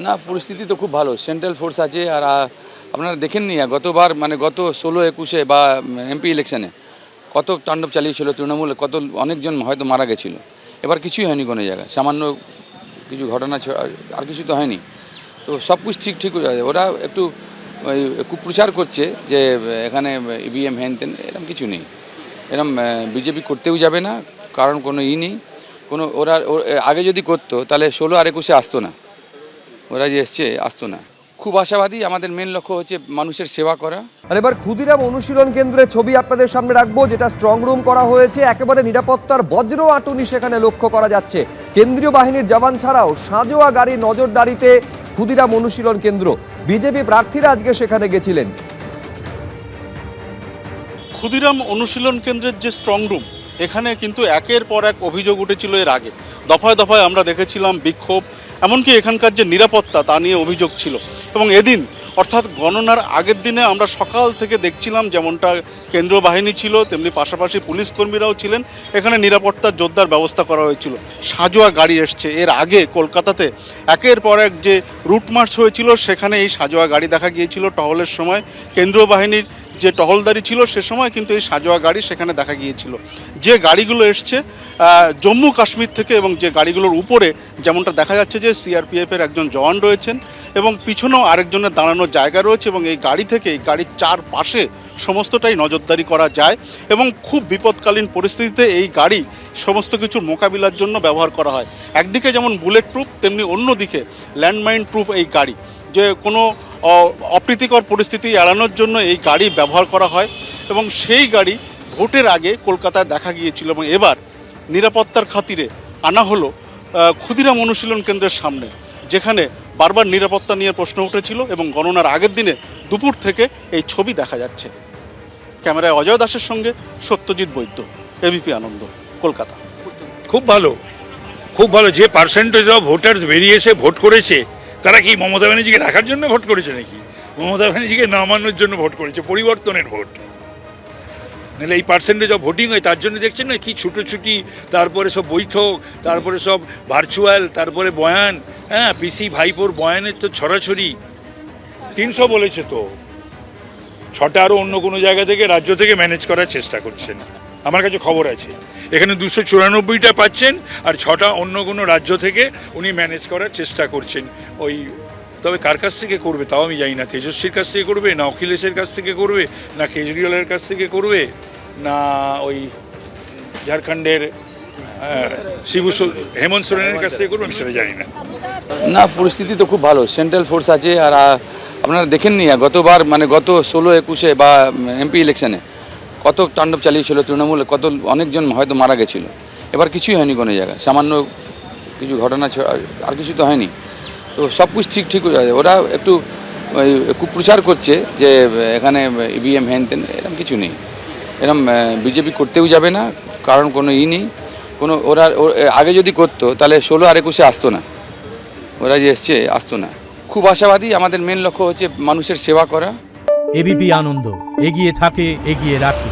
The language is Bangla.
না, পরিস্থিতি তো খুব ভালো। সেন্ট্রাল ফোর্স আছে। আর আপনারা দেখেননি গতবার মানে গত 16-21 বা এমপি ইলেকশনে কত তাণ্ডব চালিয়েছিল তৃণমূল, কত অনেকজন হয়তো মারা গেছিল। এবার কিছুই হয়নি কোনো জায়গায়, সামান্য কিছু ঘটনা আর কিছু তো হয়নি। তো সব কিছু ঠিক হয়ে যাবে। ওরা একটু ওই কুপ্রচার করছে যে এখানে ইভিএম হ্যান তেন, এরকম কিছু নেই। এরকম বিজেপি করতেও যাবে না, কারণ কোনো নেই কোনো। ওরা আগে যদি করতো তাহলে 16 আর 21 আসতো না। ওরা যে এসছে আসতো না। খুব আশাবাদী। আমাদের মেন লক্ষ্য হচ্ছে মানুষের সেবা করা। আর এবার ক্ষুদিরাম অনুশীলন কেন্দ্রের ছবি আপনাদের সামনে রাখবো, যেটা স্ট্রং রুম করা হয়েছে। একেবারে নিরাপত্তার বজ্র আটুনি সেখানে লক্ষ্য করা যাচ্ছে। কেন্দ্রীয় বাহিনীর জওয়ান ছাড়াও সাঁজোয়া গাড়ির নজরদারিতে ক্ষুদিরাম অনুশীলন কেন্দ্র। বিজেপি প্রার্থীরা আজকে সেখানে গেছিলেন। ক্ষুদিরাম অনুশীলন কেন্দ্রের যে স্ট্রং রুম, এখানে কিন্তু একের পর এক অভিযোগ উঠেছিল এর আগে। দফায় দফায় আমরা দেখেছিলাম বিক্ষোভ, এমনকি এখানকার যে নিরাপত্তা তা নিয়ে অভিযোগ ছিল। এবং এদিন অর্থাৎ গণনার আগের দিনে আমরা সকাল থেকে দেখছিলাম যেমনটা কেন্দ্রীয় বাহিনী ছিল, তেমনি পাশাপাশি পুলিশ কর্মীরাও ছিলেন। এখানে নিরাপত্তার জোরদার ব্যবস্থা করা হয়েছিল। সাঁজোয়া গাড়ি এসছে। এর আগে কলকাতাতে একের পর এক যে রুট মার্চ হয়েছিল, সেখানে এই সাঁজোয়া গাড়ি দেখা গিয়েছিল টহলের সময়। কেন্দ্রীয় বাহিনীর যে টহলদারি ছিল সে সময় কিন্তু এই সাঁজোয়া গাড়ি সেখানে দেখা গিয়েছিল। যে গাড়িগুলো এসছে জম্মু কাশ্মীর থেকে, এবং যে গাড়িগুলোর উপরে যেমনটা দেখা যাচ্ছে যে সিআরপিএফের একজন জওয়ান রয়েছেন এবং পিছনেও আরেকজনের দাঁড়ানোর জায়গা রয়েছে। এবং এই গাড়ি থেকে, এই গাড়ির চারপাশে সমস্তটাই নজরদারি করা যায় এবং খুব বিপদকালীন পরিস্থিতিতে এই গাড়ি সমস্ত কিছুর মোকাবিলার জন্য ব্যবহার করা হয়। একদিকে যেমন বুলেট প্রুফ, তেমনি অন্যদিকে ল্যান্ডমাইন প্রুফ এই গাড়ি, যে কোনো অপ্রীতিকর পরিস্থিতি এড়ানোর জন্য এই গাড়ি ব্যবহার করা হয়। এবং সেই গাড়ি ভোটের আগে কলকাতায় দেখা গিয়েছিল এবং এবার নিরাপত্তার খাতিরে আনা হলো ক্ষুদিরাম অনুশীলন কেন্দ্রের সামনে, যেখানে বারবার নিরাপত্তা নিয়ে প্রশ্ন উঠেছিল। এবং গণনার আগের দিনে দুপুর থেকে এই ছবি দেখা যাচ্ছে। ক্যামেরায় অজয় দাসের সঙ্গে সত্যজিৎ বৈদ্য, এবিপি আনন্দ, কলকাতা। খুব ভালো, খুব ভালো। যে পার্সেন্টেজ অফ ভোটার্স বেরিয়ে এসে ভোট করেছে, তারা কি মমতা ব্যানার্জিকে রাখার জন্য ভোট করেছে নাকি মমতা ব্যানার্জিকে নামানোর জন্য ভোট করেছে? পরিবর্তনের ভোট। নাহলে এই পার্সেন্টেজ অফ ভোটিং হয়, তার জন্য দেখছেন না কি ছুটোছুটি, তারপরে সব বৈঠক, তারপরে সব ভার্চুয়াল, তারপরে বয়ান। হ্যাঁ, পিসি ভাইপোর বয়ানের তো ছড়াছড়ি। 300 বলেছে তো, 6টা আরও অন্য কোনো জায়গা থেকে, রাজ্য থেকে ম্যানেজ করার চেষ্টা করছেন। আমার কাছে খবর আছে এখানে 294টা পাচ্ছেন, আর 6টা অন্য কোনো রাজ্য থেকে উনি ম্যানেজ করার চেষ্টা করছেন। ওই তবে কার কাছ থেকে করবে তাও আমি জানি না। তেজস্বীর কাছ থেকে করবে, না অখিলেশের কাছ থেকে করবে, না কেজরিওয়ালের কাছ থেকে করবে, না ওই ঝাড়খণ্ডের হেমন্ত সোরেনের কাছ থেকে করবে, আমি সেটা জানি না। না, পরিস্থিতি তো খুব ভালো। সেন্ট্রাল ফোর্স আছে। আর আপনারা দেখেননি গতবার মানে গত 16-21 বা এমপি ইলেকশনে কত তাণ্ডব চালিয়েছিল তৃণমূল, কত অনেকজন হয়তো মারা গেছিল। এবার কিছুই হয়নি কোনো জায়গায়, সামান্য কিছু ঘটনা আর কিছু তো হয়নি। তো সব কিছু ঠিক হয়ে যাবে। ওরা একটু ওই কুপ্রচার করছে যে এখানে ইভিএম হ্যান তেন, এরকম কিছু নেই। এরকম বিজেপি করতেও যাবে না, কারণ কোনো নেই কোনো। ওরা আগে যদি করতো তাহলে 16 আর 21 আসতো না। ওরা যে এসছে আসতো না। খুব আশাবাদী। আমাদের মেন লক্ষ্য হচ্ছে মানুষের সেবা করা। এবিপি আনন্দ, এগিয়ে থাকে, এগিয়ে রাখে।